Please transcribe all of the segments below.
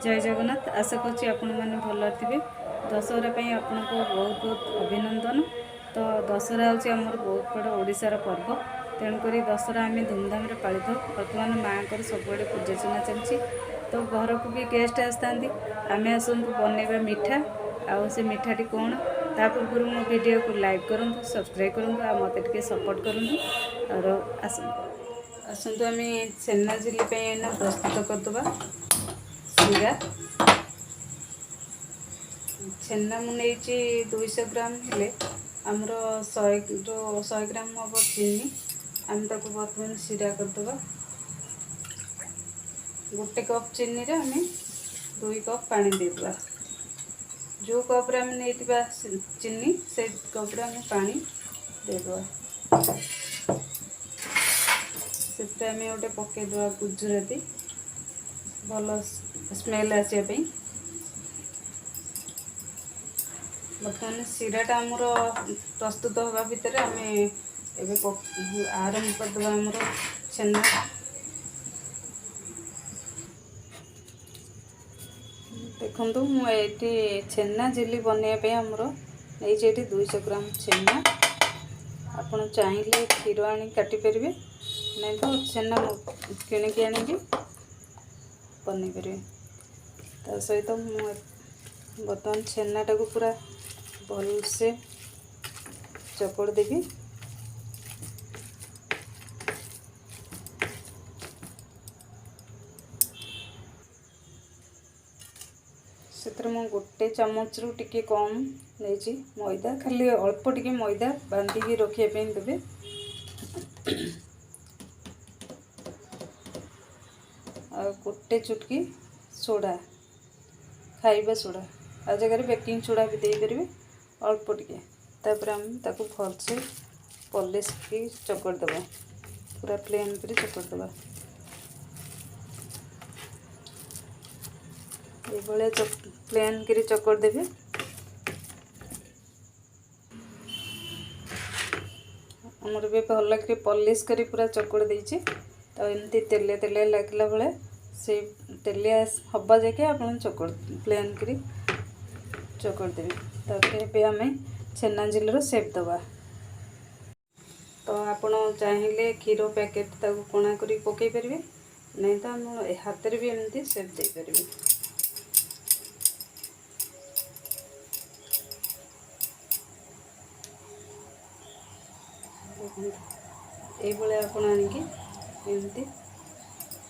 जय जगन्नाथ। आशा करुँच आपण मैंने भल थे। दशहरा आपण को बहुत बहुत अभिनंदन। तो दशहरा हूँ आमर बहुत बड़ ओडिशार पर्व, तेणुक दशहरा आम धूमधाम पाली था। बर्तमान माँ को सब पूजार्चना चलती, तो घर को भी गेस्ट आसता आम आसतु बनवा मिठा। आउ से मिठाटी कौन ता पूर्व मो वीडियो को लाइक करूँ, सब्सक्राइब करूँ, मत टे सपोर्ट करूँ। और आसतु आम छेना झिल्ली प्रस्तुत करदे। सीरा छेना मुझे 200 ग्राम हेले आमर 100 ग्राम हम चीनी आम ताको बर्तमान सीरा करदे। गोटे कप चीनी रे आम 2 कप पानी देदेबा। जो कप रे आम नहीं चीनी से कप रे आम पानी देदेबा। से आम गोटे पकईदे गुजराती भल स्मेल आसापी। बर्तमान सीराटा आमर प्रस्तुत होगा भितर आम आरंभ करदे आमर छेना। देखो मुझे छेना झिल्ली बनवाई आमर नहीं 200 ग्राम छेना। आपड़ चाहिए क्षीर आनी काटिपर, नहीं तो छेना किणिक आनी बनईपर। ता सहित मुझे बर्तमान छेनाटा को पूरा भल से चपड़ देवी। से मु गोटे चामच रु टिके कम नहीं मैदा, खाली अल्प टिके मैदा बांधिकी रखापी देवे। आ गोटे चुटकी सोडा, खाइबा सोडा, आ जगह बेकिंग सोडा भी दे पारे अल्प टिके। तापर आम ताको भल से पॉलिश की चकड़ देवा, पूरा प्लेन कर चकड़ देवा। ये प्लेन कर चकड़ देवे। आमर भी भल कर पॉलिश कर पूरा चकड़ देछि। तो एमती तेले तेले लगला बेले से तेलिया हवा जाके आप चकड़ प्लेन कर चकड़ देवे। तापर आम छेना झिल्लीर सेप दवा। तो आपण चाहिए क्षीर पैकेट ताको कोणा करी पकई पारे, नहीं तो आम हाथ भी एमती सेप दे पारे। ये आपण आनिकी एमती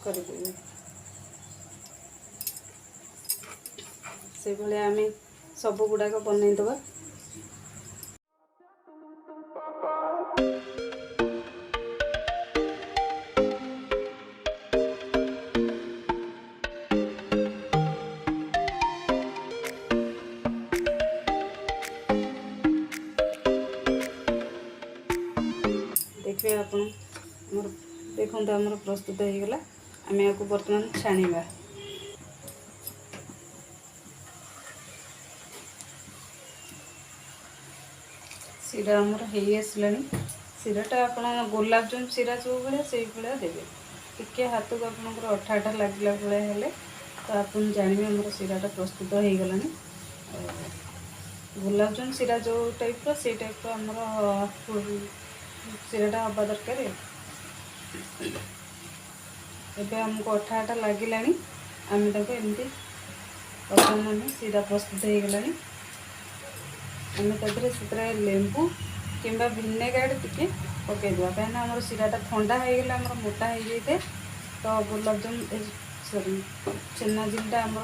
करें से भाया आम सब गुड़ाक बनईदे। देखिए आप देखो आमर प्रस्तुत हो गला। आम या बर्तमान छाणीबा। सीरा आमर हो आसला। सीराटा आप गुलाब जामुन सीरा जो भाया से भाया देवे। टिके हाथ को आप अठा अठा लगला भाया तो आप जानवे आमर सीराटा प्रस्तुत हो गला। गुलाब जामुन सीरा जो टाइप से टाइप आमर सीराटा हवा दरकार। एबे हमको अठा अठा लगिला। आम ताको एमती बर्तमान आम सीरा प्रस्तुत हो गला। आम से लेंबू किंबा भिनेगार टिके पकईदे, कहीं आम सीराटा ठंडा हो गला आम मोटा हो जाए तो गुलाब जामुन सॉरी छेना झिल्लीटा आम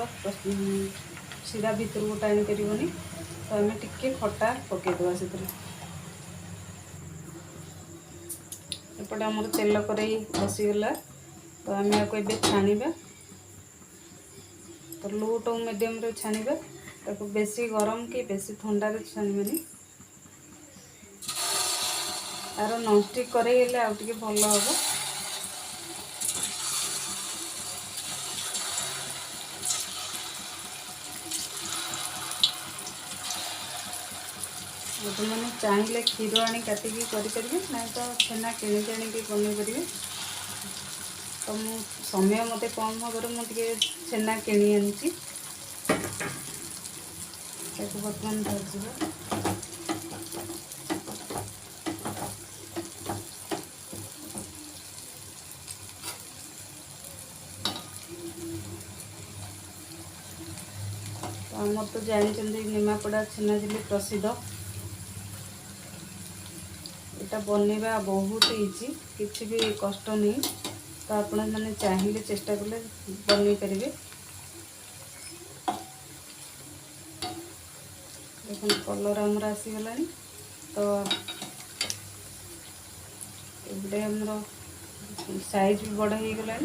सीरा भितर को टाणी पारनी। तो आम टिके खटा पकईदे से। एपटे आमर तेल कड़ाई बसीगला। तो आम या छाणीबा। तो लो टू मीडियम रे छाणीबा। ताको बेसी गरम कि बेसी ठंडा रे छाणीबानी। आर नॉनस्टिक कड़ाई हेले आउ टिके भल हम। मैंने चाहिए क्षीर आनी काटिकी करें, ना तो छेना किणिक आनी बनई पारे। तो मु समय मत कम हबार मुझे छेना किणी आनी बर्तमान भाजी आमर तो जानते निमापड़ा छेनाझिली प्रसिद्ध। यहाँ बनवा बहुत इजी, किसी भी कष्ट नहीं। तो आपण मैंने चाहिए चेष्टा कले बन पारे। देखो कलर आमर आसीगला। तो ये आमर साइज भी बड़ हो गला।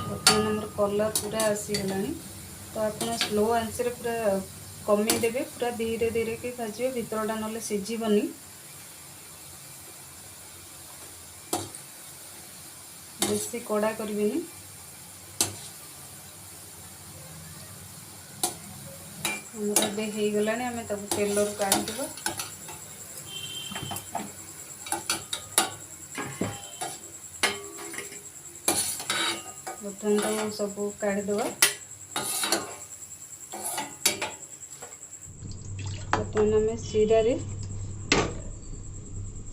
बर्तमान कलर पूरा आसीगला। तो आप स्लो आंच पूरा कमीदेवे, पूरा धीरे धीरे कि भाजवे, भितरटा ना सीझबनी। बेसी कड़ा करें। हमारे हो गला आम तेल काढ़ीदेव। बर्तमान सब काढ़ीदेव। बर्तमान आम सीरा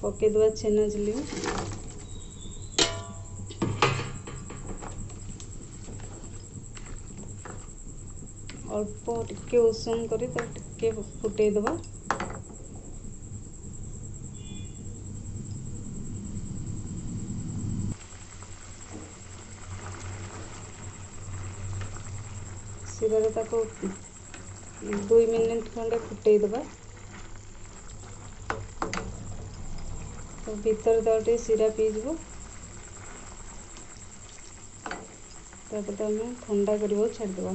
पकईदे छेनाझिली। अल्प टिके उषुम कर टिके फुटेदबा। सीरा ताको 2 मिनिट खंडे फुटेदबा। तो भीतर दे सीरा पीजब। तापर तो आम ठंडा कर छाड़देव।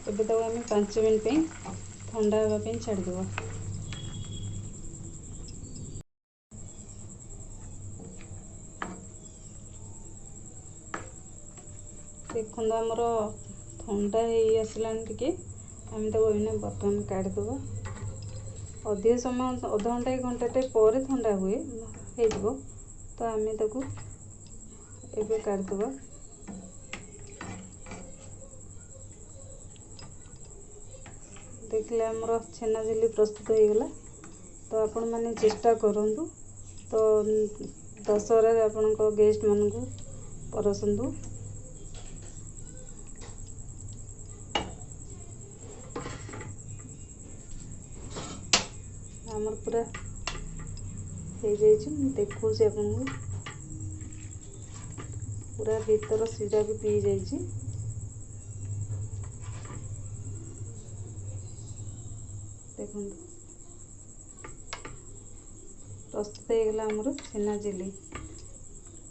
एबे तो आम 5 मिनट ठंडा होगापी छाड़देव। देखो आमर ठंडा हो आसला टे आम बर्तमान काढ़ीदेव। अधिक समय अध घंटा 1 घंटे पर ठंडा हुए हो। तो आम एबे काढ़ीदेव। देखले आमर छेनाझिली प्रस्तुत हो गला। तो आपण मैंने चेष्टा करूँ। तो दशहरा आपण गेस्ट मान को परसंतु। आमर पूरा हो जाए देखो आपको पूरा भीतर सीरा भी पी जाइए। देखो प्रस्तुत हो गला आमर छेनाझिली।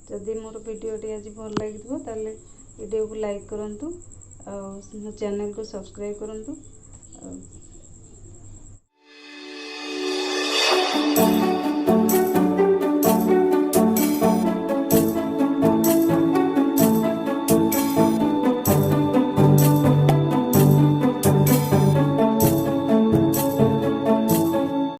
जदि मोर वीडियोटी आज भल लगी ताले वीडियो को लाइक करूँ। चैनल को सब्सक्राइब करूँ।